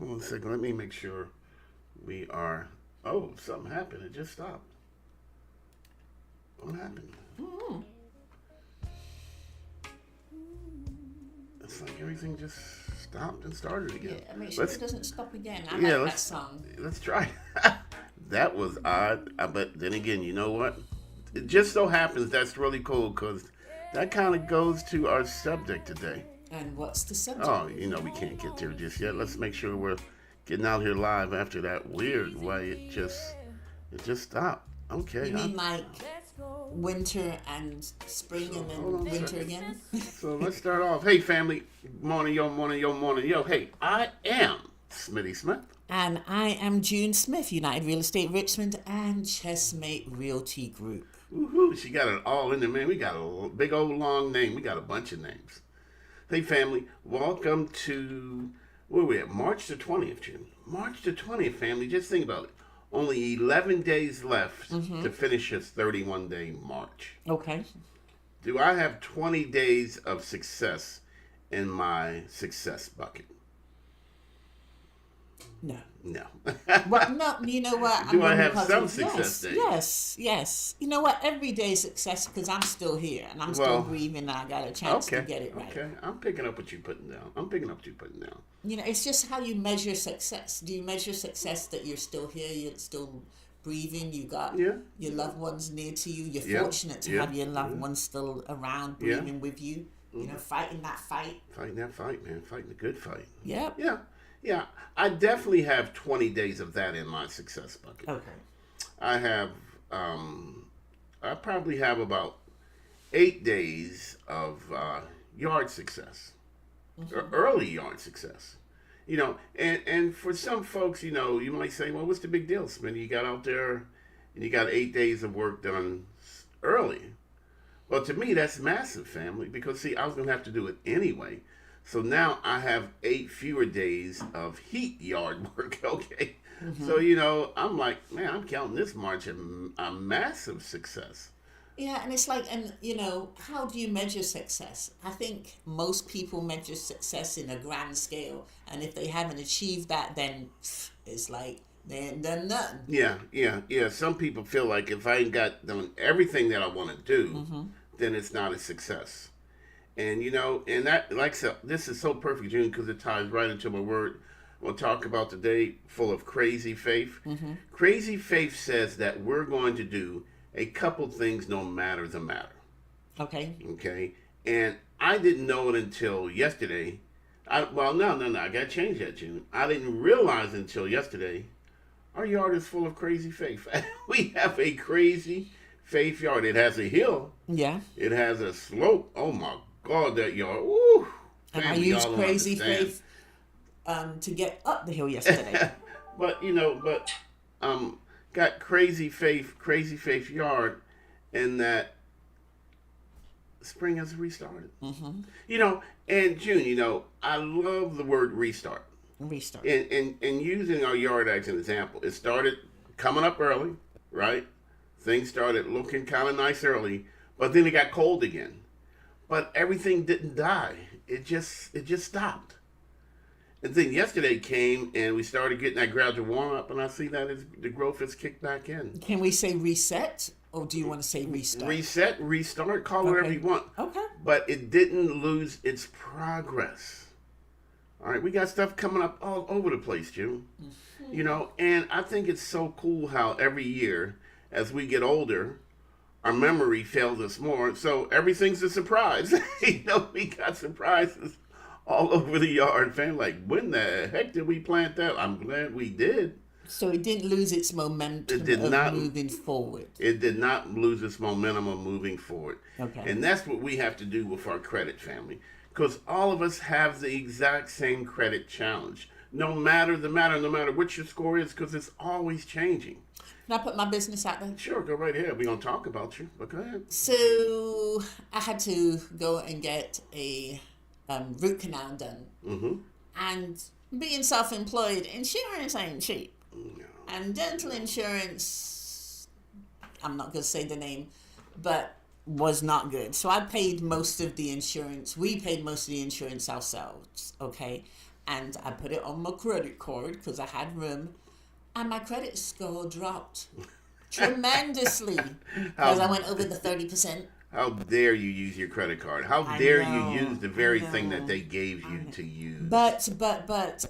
Hold on a second. Let me make sure we are. Oh, something happened. It just stopped. What happened? Mm. It's like everything just stopped and started Yeah, again. make sure Let's it doesn't stop again. I yeah, like that song. let's try. That was odd, but then again, you know what? It just so happens that's really cool because that kind of goes to our subject today. And what's the subject? Oh, we can't get there just yet. Let's make sure we're getting out here live after that weird way it just stopped. Okay, You mean like winter and spring so and hold on then a winter second. again? So let's start off. Hey, family, morning, yo, morning, yo, morning, yo. Hey, I am Smitty Smith. And I am June Smith, United Real Estate Richmond and Chessmate Realty Group. Woohoo! She got it all in there, man. We got a big old long name. We got a bunch of names. Hey, family, welcome to where we at? March the 20th, June. March the 20th, family. Just think about it. Only 11 days left to finish this 31-day March. Okay. Do I have 20 days of success in my success bucket? No. No. Well, no, you know what? Do I gonna be have some positive. success Yes, days? yes. You know what? Every day is success because I'm still here and I'm still Well, breathing and I got a chance Okay. to get it right. Okay. I'm picking up what you're putting down. I'm picking up what you're putting down. You know, it's just how you measure success. Do you measure success that you're still here, you're still breathing, you got Yeah. your loved ones near to you, you're Yeah. fortunate to Yeah. have your loved Yeah. ones still around, Yeah. breathing with you, you know, fighting that fight. Fighting that fight, man. Fighting the good fight. Yep. Yeah. Yeah. I definitely have 20 days of that in my success bucket. Okay. I have, I probably have about 8 days of yard success, or early yard success. And for some folks, you might say, well, what's the big deal, Smitty? You got out there and you got 8 days of work done early. Well, to me, that's massive, family, because see, I was going to have to do it anyway. So now I have 8 fewer days of heat yard work, okay? So, I'm like, man, I'm counting this March a massive success. Yeah, and it's like, and you know, how do you measure success? I think most people measure success in a grand scale, and if they haven't achieved that, then it's like they ain't done nothing. Yeah. Some people feel like if I ain't got done everything that I want to do, then it's not a success. And that, like, so, this is so perfect, June, because it ties right into my word. We'll talk about today, full of crazy faith. Crazy faith says that we're going to do a couple things no matter the matter. Okay. Okay? And I didn't know it until yesterday. No. I got to change that, June. I didn't realize until yesterday our yard is full of crazy faith. We have a crazy faith yard. It has a hill. Yeah. It has a slope. Oh my God, that yard. Woo! And I Family, used y'all don't crazy understand. faith to get up the hill yesterday. but got crazy faith yard, and that spring has restarted. And June, I love the word restart. Restart. And using our yard as an example, it started coming up early, right? Things started looking kind of nice early, but then it got cold again. But everything didn't die. It just stopped. And then yesterday came and we started getting that gradual warm up, and I see that the growth has kicked back in. Can we say reset, or do you want to say restart? Reset, restart, call it whatever you want. Okay. But it didn't lose its progress. All right, we got stuff coming up all over the place, June. And I think it's so cool how every year, as we get older, our memory fails us more. So everything's a surprise. We got surprises all over the yard, fam. Like, when the heck did we plant that? I'm glad we did. So it didn't lose its momentum It did of not. moving forward. It did not lose its momentum of moving forward. Okay. And that's what we have to do with our credit, family. Because all of us have the exact same credit challenge. No matter what your score is, because it's always changing. Can I put my business out there? Sure, go right ahead. We're going to talk about you, but go ahead. So I had to go and get a root canal done. And being self-employed, insurance ain't cheap. No. And dental insurance, I'm not going to say the name, but was not good. So I paid most of the insurance. We paid most of the insurance ourselves, okay? and I put it on my credit card because I had room, and my credit score dropped tremendously because I went over the 30%. How dare you use your credit card? How I dare know, you use the I very thing know. that they gave you to use? But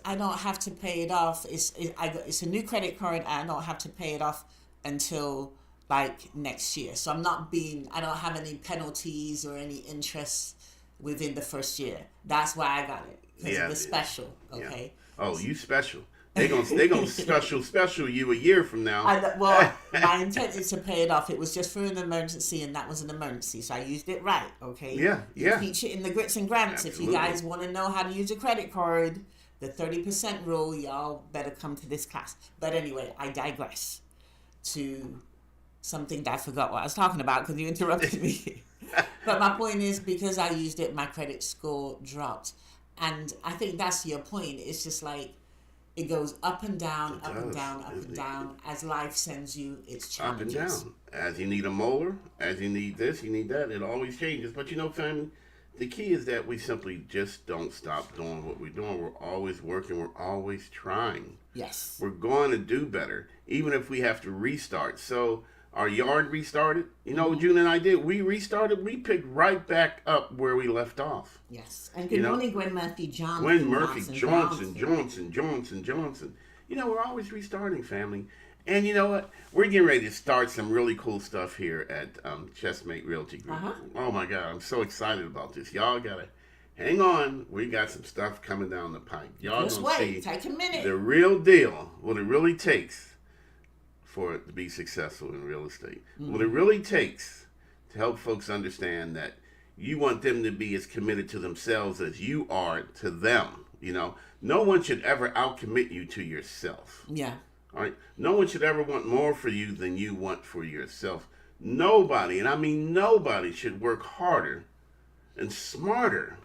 I don't have to pay it off. It's a new credit card. I don't have to pay it off until like next year. So I don't have any penalties or any interest within the first year. That's why I got it because Yeah, of the special. yeah. Okay. Oh, you special. They gonna special you a year from now. Well, my intent is to pay it off. It was just for an emergency, and that was an emergency, so I used it right. Okay. Yeah, yeah. You feature in the grits and grants. Absolutely. If you guys want to know how to use a credit card, the 30% rule, y'all better come to this class. But anyway, I digress to something that I forgot what I was talking about because you interrupted me. But my point is, because I used it, my credit score dropped, and I think that's your point. It's just like, it goes up and down, It up and does. down, up and down. As life sends you its Up and challenges. down. As you need a molar, as you need this, you need that. It always changes. But family, the key is that we simply just don't stop doing what we're doing. We're always working. We're always trying. Yes. We're going to do better, even if we have to restart. So our yard restarted. June and I did. We restarted. We picked right back up where we left off. Yes. And good morning, Gwen Murphy Johnson. Gwen Murphy Johnson. We're always restarting, family. And you know what? We're getting ready to start some really cool stuff here at Chessmate Realty Group. Oh my God, I'm so excited about this. Y'all gotta hang on. We got some stuff coming down the pipe. Y'all Just gonna wait. see Take a minute. the real deal. What it really takes for it to be successful in real estate. What it really takes to help folks understand that you want them to be as committed to themselves as you are to them. No one should ever outcommit you to yourself. Yeah. All right. No one should ever want more for you than you want for yourself. Nobody, and I mean nobody, should work harder and smarter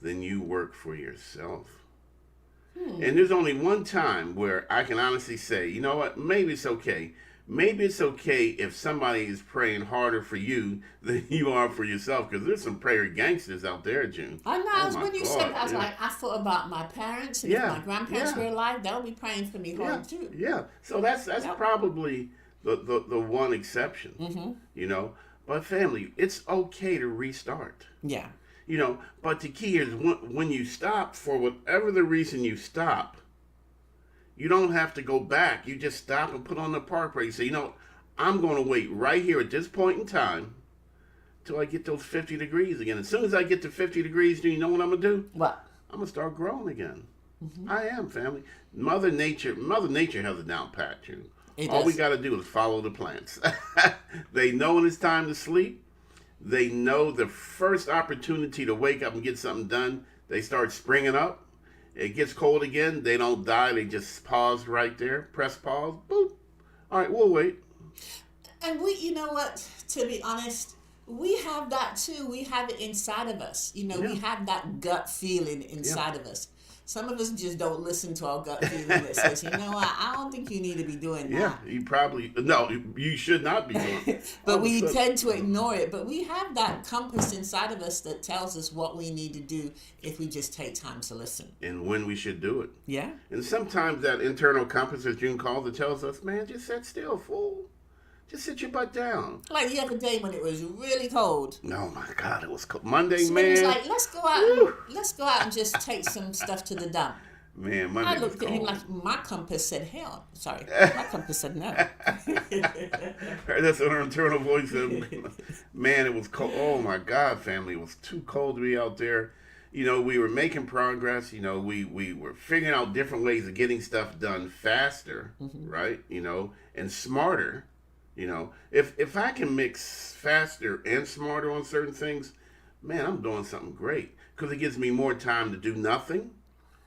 than you work for yourself. And there's only one time where I can honestly say, you know what, maybe it's okay. Maybe it's okay if somebody is praying harder for you than you are for yourself, because there's some prayer gangsters out there, June. I know. Oh my When you God, said that, I was yeah. like, I thought about my parents, and Yeah, if my grandparents yeah. were alive, they'll be praying for me hard too. Yeah. So that's Yep. probably the one exception. But family, it's okay to restart. Yeah. But the key is when you stop, for whatever the reason you stop, you don't have to go back. You just stop and put on the park brake. Say, I'm going to wait right here at this point in time till I get those 50 degrees again. As soon as I get to 50 degrees, do you know what I'm going to do? What? I'm going to start growing again. I am, family. Mother Nature has it down pat, June. It All we does. got to do is follow the plants. They know when it's time to sleep. They know the first opportunity to wake up and get something done, they start springing up. It gets cold again. They don't die. They just pause right there. Press pause. Boop. All right, we'll wait. And you know what? To be honest, we have that too. We have it inside of us. We Yeah. have that gut feeling inside of us. Some of us just don't listen to our gut feeling that says, you know what, I don't think you need to be doing Yeah, that. you should not be doing it. But All of a we sudden- tend to ignore it. But we have that compass inside of us that tells us what we need to do if we just take time to listen. And when we should do it. Yeah. And sometimes that internal compass, as June calls it, tells us, man, just sit still, fool. Just sit your butt down. Like the other day when it was really cold. Oh my God, it was cold. Monday, So man. it was like, let's go out and just take some stuff to the dump. Man, Monday I was looked at him cold. like my compass said hell. Sorry, my compass said no. That's what her internal voice said. Man, it was cold. Oh my God, family, it was too cold to be out there. We were making progress. We were figuring out different ways of getting stuff done faster, right? And smarter. If I can mix faster and smarter on certain things, man, I'm doing something great, because it gives me more time to do nothing,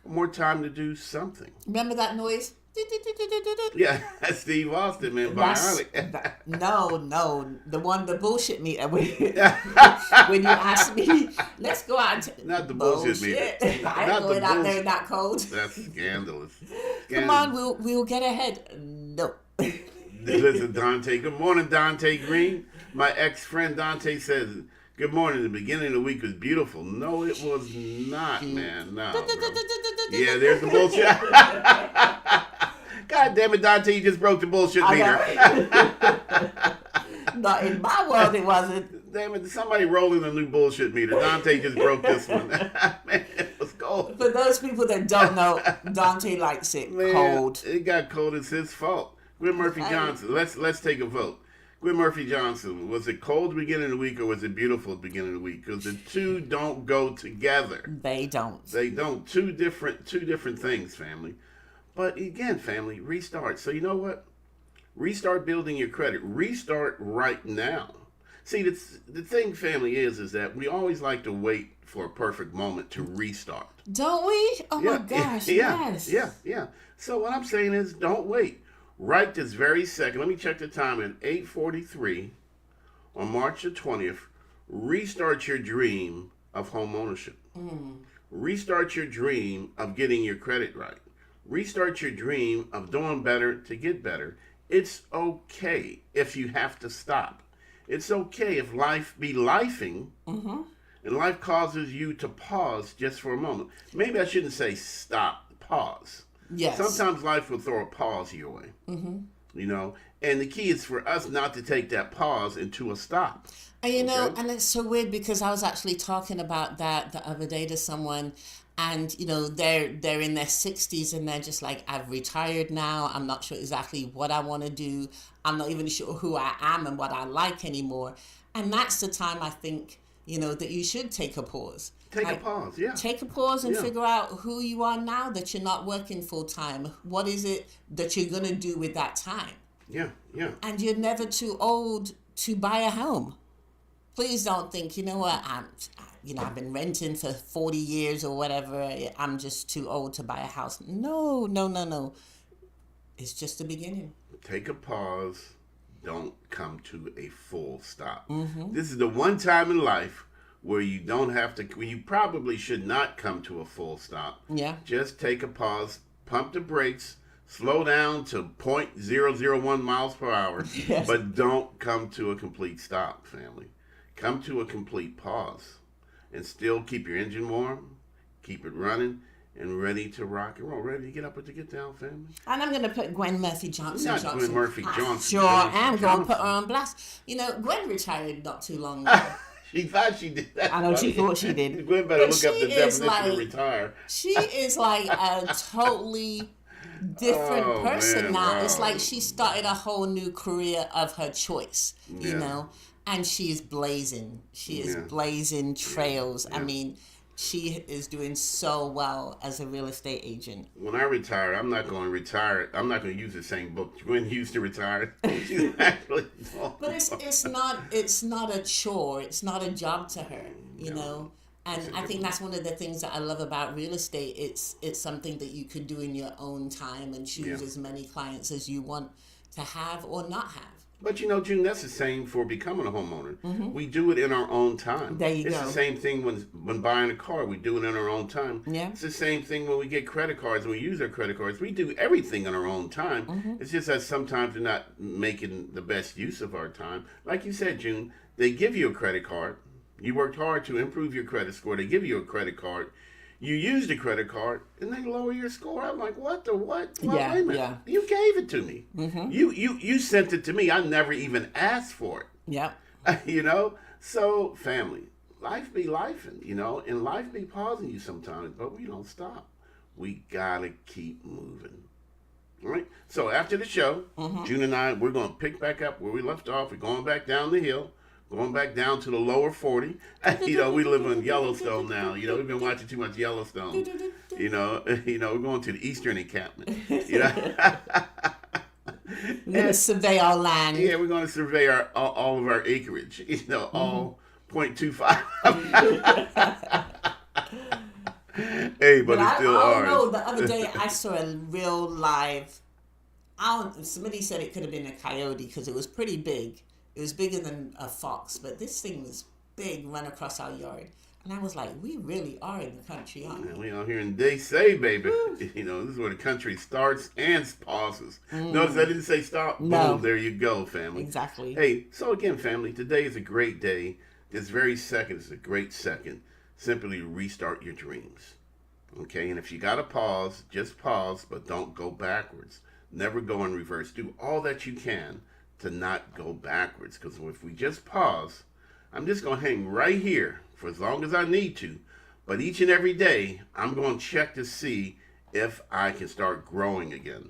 more time to do something. Remember that noise? Yeah, that's Steve Austin, man, bionic. No, the one, the bullshit meter. When you asked me, let's go out. Not the bullshit meter. I ain't Not the going out there bullshit. in that cold. That's scandalous. Come on, we'll get ahead. No. Listen, Dante. Good morning, Dante Green. My ex-friend Dante says, Good morning. The beginning of the week was beautiful. No, it was not, man. No, bro. Yeah, there's the bullshit. God damn it, Dante, you just broke the bullshit meter. Not in my world, it wasn't. Damn it, somebody rolling a new bullshit meter. Dante just broke this one. Man, it was cold. For those people that don't know, Dante likes it cold. It got cold. It's his fault. Gwen Murphy Johnson. Let's take a vote. Gwen Murphy Johnson, was it cold at the beginning of the week or was it beautiful at the beginning of the week? Because the two don't go together. They don't. They don't. Two different things, family. But again, family, restart. So you know what? Restart building your credit. Restart right now. See, the thing, family, is that we always like to wait for a perfect moment to restart. Don't we? Oh my gosh, yes. Yeah. So what I'm saying is, don't wait. Right this very second, let me check the time at 8:43 on March the 20th. Restart your dream of home ownership. Restart your dream of getting your credit right. Restart your dream of doing better to get better. It's okay if you have to stop. It's okay if life be lifing and life causes you to pause just for a moment. Maybe I shouldn't say stop, pause. Yes. Sometimes life will throw a pause your way. You know, and the key is for us not to take that pause into a stop. And you know, and it's so weird because I was actually talking about that the other day to someone, and you know, they're in their 60s and they're just like, I've retired now. I'm not sure exactly what I want to do. I'm not even sure who I am and what I like anymore. And that's the time I think, you know, that you should take a pause. Take a pause, yeah. Take a pause and figure out who you are now that you're not working full time. What is it that you're going to do with that time? Yeah. And you're never too old to buy a home. Please don't think, you know what, I've been renting for 40 years or whatever. I'm just too old to buy a house. No. It's just the beginning. Take a pause. Don't come to a full stop. This is the one time in life where you don't have to, where you probably should not come to a full stop. Yeah. Just take a pause, pump the brakes, slow down to 0.001 miles per hour, Yes. but don't come to a complete stop, family. Come to a complete pause and still keep your engine warm, keep it running, and ready to rock and roll, ready to get up or to get down, family. And I'm going to put Gwen Murphy Johnson. Not Gwen Murphy Johnson. Sure, I'm going to put her on blast. You know, Gwen retired not too long ago. She thought she did that. I know, she thought she did. Gwen better But look up the she is definition of retire. She is like a totally different person man, now. wow. It's like she started a whole new career of her choice, you Yeah. know, and she is blazing. She is Yeah. blazing trails. Yeah. I mean, she is doing so well as a real estate agent. When I retire, I'm not going to retire. I'm not going to use the same book Gwen used to retire. She's actually. But it's not a chore. It's not a job to her, you know. And I think that's one of the things that I love about real estate. It's something that you could do in your own time and choose as many clients as you want to have or not have. But you know, June, that's the same for becoming a homeowner. We do it in our own time. There you it's go. the same thing when buying a car. We do it in our own time. Yeah. It's the same thing when we get credit cards and we use our credit cards. We do everything in our own time. It's just that sometimes we're not making the best use of our time. Like you said, June, they give you a credit card. You worked hard to improve your credit score. They give you a credit card. You use the credit card, and they lower your score. I'm like, what the what? Well, Yeah, wait a minute. yeah. You gave it to me. You sent it to me. I never even asked for it. Yep. You know? So, family, life be lifing, you know, and life be pausing you sometimes, but we don't stop. We gotta keep moving. All right? So, after the show, June and I, we're going to pick back up where we left off. We're going back down the hill. Going back down to the lower 40. You know, we live in Yellowstone now. You know, we've been watching too much Yellowstone. You know, we're going to the Eastern encampment. You know, We're going to survey our land. yeah, we're going to survey all of our acreage. You know, all 0.25. Hey, but it's still I ours. don't know. The other day I saw a real live. Somebody said it could have been a coyote because it was pretty big. It was bigger than a fox, but this thing was big, run across our yard. And I was like, we really are in the country, aren't we? And we out here in They Say, baby. You know, this is where the country starts and pauses. Notice I didn't say stop. No. Boom, there you go, family. Exactly. Hey, so again, family, today is a great day. this very second is a great second. Simply restart your dreams. Okay, and if you got to pause, just pause, but don't go backwards. Never go in reverse. Do all that you can to not go backwards. Because if we just pause, I'm just going to hang right here for as long as I need to. But each and every day, I'm going to check to see if I can start growing again.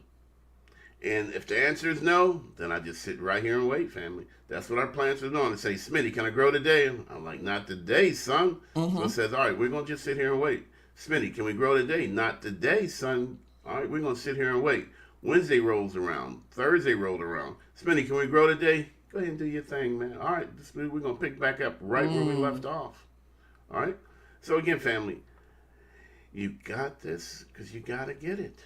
And if the answer is no, then I just sit right here and wait, family. That's what our plants are doing. They say, Smitty, can I grow today? I'm like, not today, son. So it says, all right, we're going to just sit here and wait. Smitty, can we grow today? Not today, son. All right, we're going to sit here and wait. Wednesday rolls around. Thursday rolled around. Smitty, can we grow today? Go ahead and do your thing, man. All right, Smitty, we're going to pick back up right where we left off. All right? So again, family, you got this because you got to get it.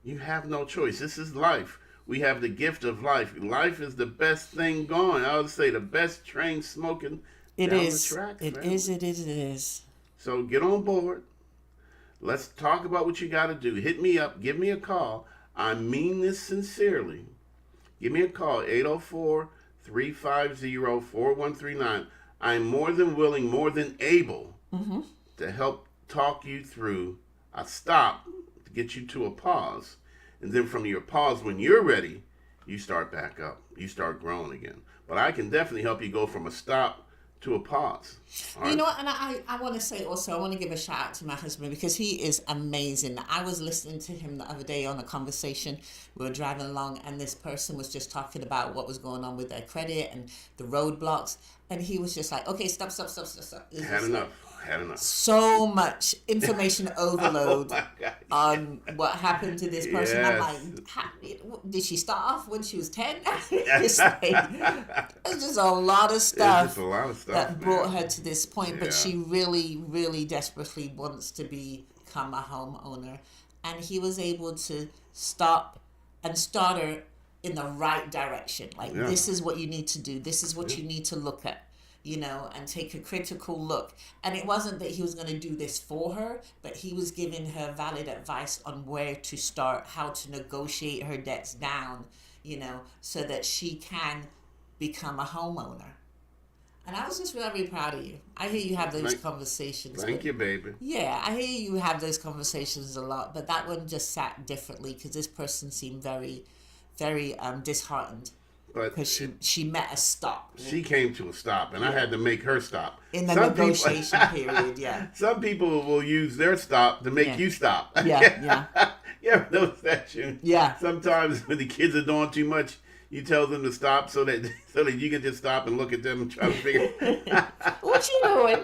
You have no choice. This is life. We have the gift of life. Life is the best thing going. I would say the best train smoking It down is. the track. It family. is. It is. It is. So get on board. Let's talk about what you got to do. Hit me up. Give me a call. I mean this sincerely. Give me a call, 804-350-4139. I'm more than willing, more than able to help talk you through a stop to get you to a pause. And then from your pause, when you're ready, you start back up. You start growing again. But I can definitely help you go from a stop to a pause. All right? You know what? And I want to say also, I want to give a shout out to my husband because he is amazing. I was listening to him the other day on a conversation. We were driving along and this person was just talking about what was going on with their credit and the roadblocks. And he was just like, okay, stop. Had enough. So much information overload Oh my God. on what happened to this person. Yes. I'm like, did she start off when she was 10? It's like, it's just a lot of It's stuff just a lot of stuff, that brought man. her to this point. Yeah. But she really, really desperately wants to become a homeowner. And he was able to stop and start her in the right direction. Like, Yeah. this is what you need to do. This is what you need to look at. You know, and take a critical look. And it wasn't that he was going to do this for her, but he was giving her valid advice on where to start, how to negotiate her debts down, you know, so that she can become a homeowner. And I was just very proud of you. I hear you have those conversations. Thank you, baby. Yeah, I hear you have those conversations a lot, but that one just sat differently because this person seemed very, very disheartened. But Because she met a stop she came to a stop, and I had to make her stop. in the Some people- negotiation period. Yeah. Some people will use their stop to make Yeah. you stop. Yeah. You ever notice that, June? Yeah. Sometimes when the kids are doing too much, you tell them to stop so that you can just stop and look at them and try to figure. What you doing?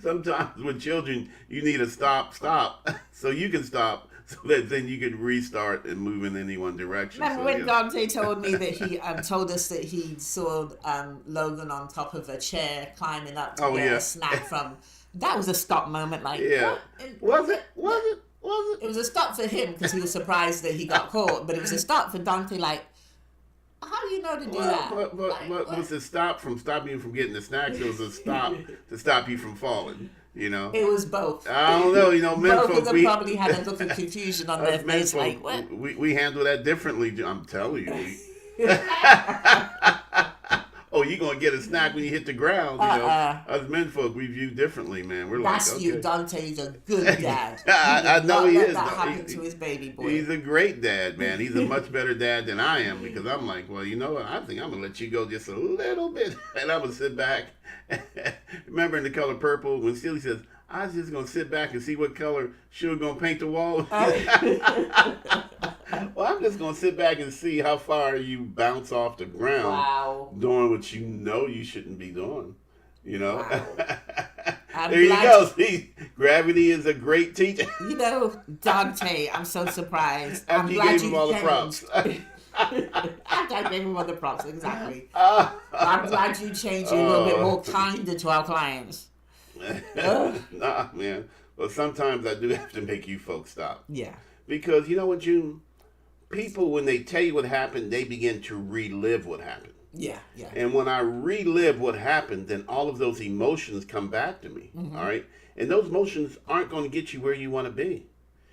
Sometimes with children, you need a stop, so you can stop, so that then you can restart and move in any one direction. Remember So, when yeah. Dante told me that he told us that he saw Logan on top of a chair climbing up to Oh, get yeah. a snack from. That was a stop moment. Like, Yeah. what? Was it? It was a stop for him because he was surprised that he got caught, but it was a stop for Dante. Like, how do you know to do that? But Like, what was the stop from stopping you from getting the snacks? It was a stop to stop you from falling. You know. It was both. I don't know. You know, men Both of folk, them probably had a look of confusion on their us men face. Like, folk, what? we handle that differently. I'm telling you. Oh, you gonna get a snack when you hit the ground? You know, us men folk we view differently, man. We're That's like, okay. you. Dante's a good dad. I He know did he not let is, that though. happen to his baby boy. He's a great dad, man. He's a much better dad than I am because I'm like, well, you know what? I think I'm gonna let you go just a little bit, and I'm gonna sit back. Remember in The Color Purple when Steely says, "I was just gonna sit back and see what color Sugar gonna paint the wall." Well, I'm just gonna sit back and see how far you bounce off the ground Wow. doing what you know you shouldn't be doing. You know. Wow. I'm There you glad go. See, gravity is a great teacher. You know, Dante, I'm so surprised. After I'm you glad gave you him all the changed. props. After I gave him all the props, exactly. I'm glad you changed. You're a little bit more kinder to our clients. Nah, man. Well, sometimes I do have to make you folks stop. Yeah. Because you know what, June? People, when they tell you what happened, they begin to relive what happened. Yeah. Yeah. And when I relive what happened, then all of those emotions come back to me. All right? And those emotions aren't going to get you where you want to be.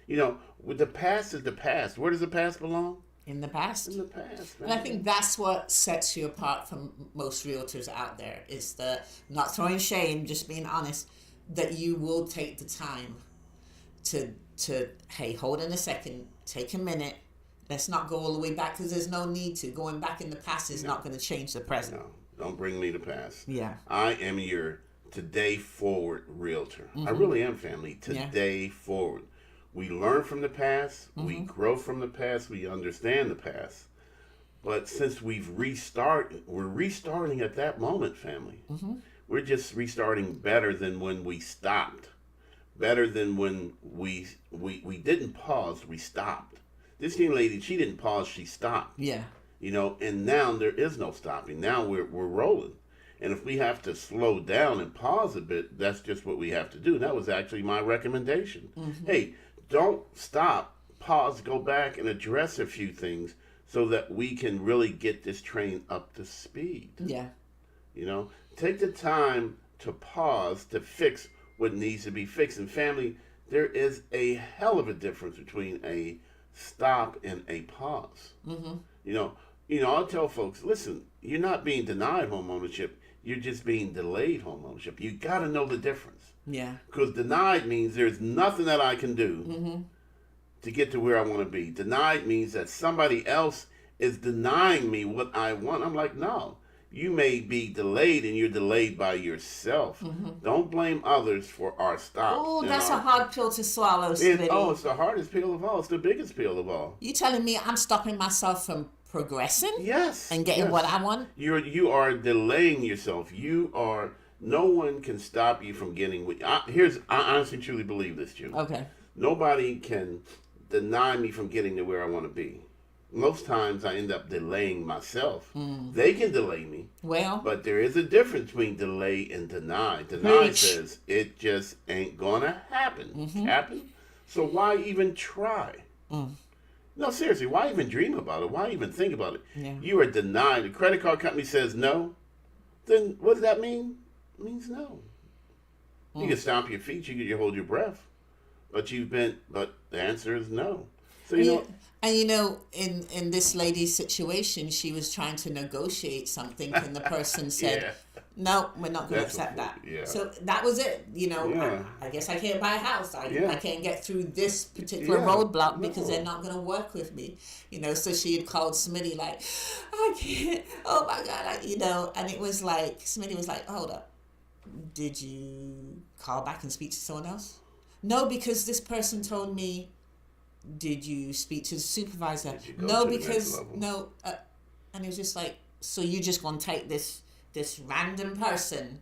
You know, with the past is the past. Where does the past belong? in the past. In the past, And I think that's what sets you apart from most realtors out there, is the not throwing shame, just being honest, that you will take the time to hey, hold on a second, take a minute, let's not go all the way back, because there's no need to. Going back in the past is not going to change the present. No, don't bring me to past. Yeah. I am your today forward realtor. I really am, family. Today forward. We learn from the past. We grow from the past. We understand the past. But since we're restarting at that moment, family. We're just restarting better than when we stopped. Better than when we didn't pause, we stopped. This young lady, she didn't pause, she stopped. Yeah. You know, and now there is no stopping. Now we're rolling. And if we have to slow down and pause a bit, that's just what we have to do. That was actually my recommendation. Hey, don't stop, pause, go back and address a few things so that we can really get this train up to speed. Yeah. You know, take the time to pause to fix what needs to be fixed. And family, there is a hell of a difference between a stop and a pause. You know, I'll tell folks, listen, you're not being denied home ownership. You're just being delayed home ownership. You got to know the difference. Yeah. Because denied means there's nothing that I can do to get to where I want to be. Denied means that somebody else is denying me what I want. I'm like, no. You may be delayed, and you're delayed by yourself. Don't blame others for our stop. Oh, that's a hard pill to swallow, Smitty. It's the hardest pill of all. It's the biggest pill of all. You telling me I'm stopping myself from progressing? Yes. And getting what I want? You are delaying yourself. No one can stop you from getting what. I honestly truly believe this, June. Okay. Nobody can deny me from getting to where I want to be. Most times I end up delaying myself. They can delay me. Well. But there is a difference between delay and deny. Deny says it just ain't gonna happen. Happen? So why even try? No, seriously, why even dream about it? Why even think about it? Yeah. You are denied. The credit card company says no. Then what does that mean? It means no. You can stomp your feet, you can hold your breath. But the answer is no. So in this lady's situation, she was trying to negotiate something, and the person said, "No, we're not going to accept that." Yeah. So that was it. I guess I can't buy a house. I can't get through this particular roadblock because they're not going to work with me. So she had called Smitty like, "I can't. Oh my God!" And it was like Smitty was like, "Hold up, did you call back and speak to someone else?" "No, because this person told me." "Did you speak to the supervisor?" "No, because no." And it was just like, so you just gonna take this random person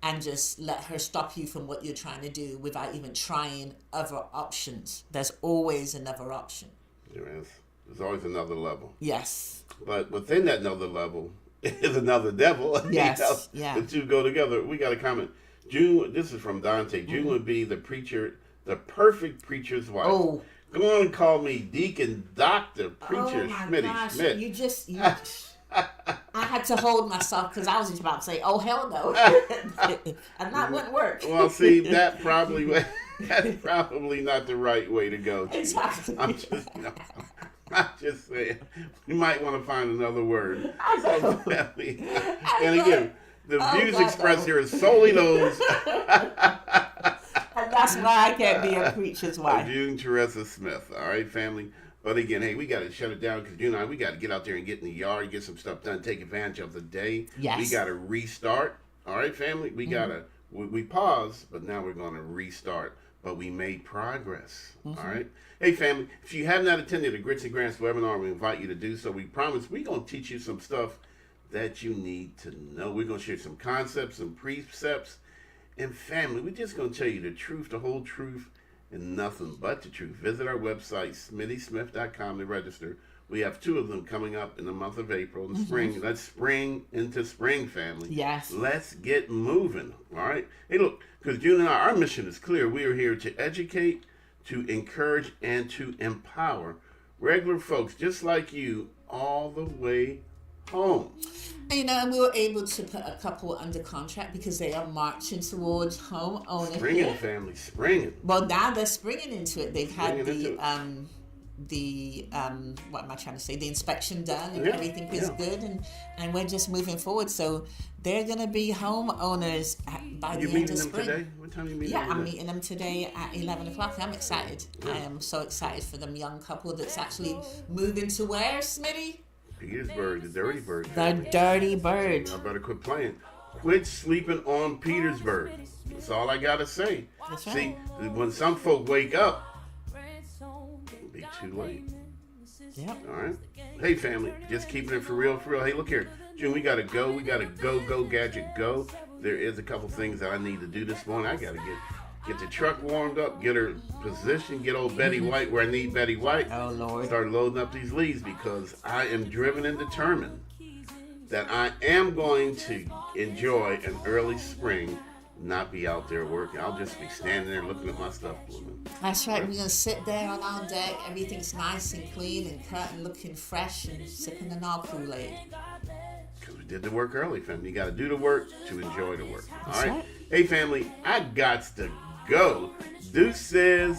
and just let her stop you from what you're trying to do without even trying other options? There's always another option. There is. There's always another level. Yes. But within that another level is another devil. Yes. Yeah. The two go together. We got a comment. June. This is from Dante. June would be the perfect preacher's wife. Oh. Go on and call me Deacon, Doctor, Preacher, Schmitty, Schmidt. You just I had to hold myself because I was just about to say, "Oh hell no," and that wouldn't work. Well, see, that's probably not the right way to go. Exactly. I'm just saying, you might want to find another word. And again, the views expressed here is solely those. And that's why I can't be a preacher's wife. June Teresa Smith. All right, family. But again, hey, we got to shut it down because June and I, we got to get out there and get in the yard, get some stuff done, take advantage of the day. Yes. We got to restart. All right, family. We got to, we paused, but now we're going to restart. But we made progress. All right. Hey, family, if you have not attended the Grits and Grants webinar, we invite you to do so. We promise we're going to teach you some stuff that you need to know. We're going to share some concepts, some precepts. And family, we're just going to tell you the truth, the whole truth, and nothing but the truth. Visit our website, smittysmith.com, to register. We have 2 of them coming up in the month of April, in the spring. Let's spring into spring, family. Yes. Let's get moving, all right? Hey, look, because June and I, our mission is clear. We are here to educate, to encourage, and to empower regular folks just like you all the way home. And we were able to put a couple under contract because they are marching towards home ownership. Springing, family, springing. Well, now they're springing into it. They've had the the what am I trying to say? The inspection done and Yeah, everything is yeah. good, and we're just moving forward. So they're gonna be homeowners by You the end meeting of them spring. today? What time you meeting Yeah, them I'm today? meeting them today at 11 o'clock. I'm excited. I am so excited for them young couple that's actually moving to where, Smitty? Petersburg, the Dirty Bird The family. Dirty Bird. Y'all better quit playing. Quit sleeping on Petersburg. That's all I gotta say. That's See, right. when some folk wake up, it'll be too late. Yep. All right. Hey, family, just keeping it for real, for real. Hey, look here, June. We gotta go. We gotta go, gadget, go. There is a couple things that I need to do this morning. I gotta get the truck warmed up, get her positioned, get old Betty White where I need Betty White. Oh Lord. Start loading up these leads because I am driven and determined that I am going to enjoy an early spring, not be out there working. I'll just be standing there looking at my stuff blooming. That's right. We're gonna sit there on our deck. Everything's nice and clean and cut and looking fresh and sipping an all Kool-Aid. Because we did the work early, family. You got to do the work to enjoy the work. All right? right. Hey, family, I got to go. Deuces.